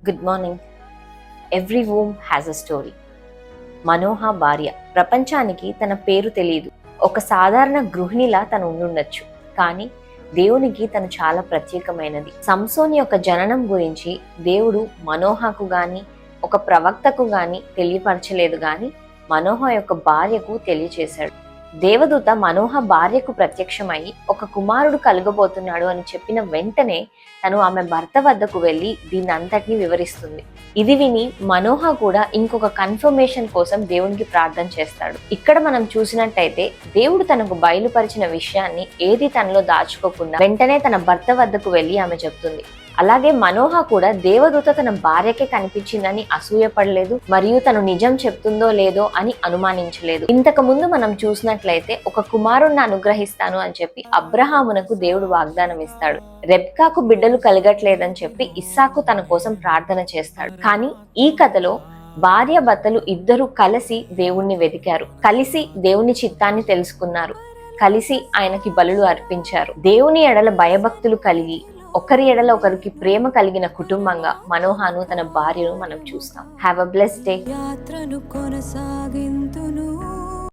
Good morning. Every woman has a story. మనోహ భార్య ప్రపంచానికి తన పేరు తెలియదు. ఒక సాధారణ గృహిణిలా తను ఉండుండొచ్చు, కానీ దేవునికి తను చాలా ప్రత్యేకమైనది. సంసోన్ యొక్క జననం గురించి దేవుడు మనోహకు గాని ఒక ప్రవక్తకు గాని తెలియపరచలేదు, గాని మనోహ యొక్క భార్యకు తెలియచేశాడు. దేవదూత మనోహ భార్యకు ప్రత్యక్షమై ఒక కుమారుడు కలుగబోతున్నాడు అని చెప్పిన వెంటనే తను ఆమె భర్త వద్దకు వెళ్లి దీన్ని అంతటినీ వివరిస్తుంది. ఇది విని మనోహ కూడా ఇంకొక కన్ఫర్మేషన్ కోసం దేవునికి ప్రార్థన చేస్తాడు. ఇక్కడ మనం చూసినట్టయితే దేవుడు తనకు బయలుపరిచిన విషయాన్ని ఏది తనలో దాచుకోకుండా వెంటనే తన భర్త వద్దకు వెళ్లి ఆమె చెప్తుంది. అలాగే మనోహ కూడా దేవదూత తన భార్యకే కనిపించిందని అసూయపడలేదు, మరియు తను నిజం చెప్తుందో లేదో అని అనుమానించలేదు. ఇంతకు ముందు మనం చూసినట్లయితే ఒక కుమారుణ్ణి అనుగ్రహిస్తాను అని చెప్పి అబ్రహామునకు దేవుడు వాగ్దానం ఇస్తాడు. రెబ్కాకు బిడ్డలు కలగట్లేదని చెప్పి ఇస్సాకు తన కోసం ప్రార్థన చేస్తాడు. కానీ ఈ కథలో భార్య భర్తలు ఇద్దరు కలిసి దేవుణ్ణి వెతికారు, కలిసి దేవుని చిత్తాన్ని తెలుసుకున్నారు, కలిసి ఆయనకి బలులు అర్పించారు. దేవుని ఎడల భయభక్తులు కలిగి ఒకరి ఎడల ఒకరికి ప్రేమ కలిగిన కుటుంబంగా మనోహను తన భార్యను మనం చూస్తాం. Have a blessed day. యాత్రను కొనసాగింతును.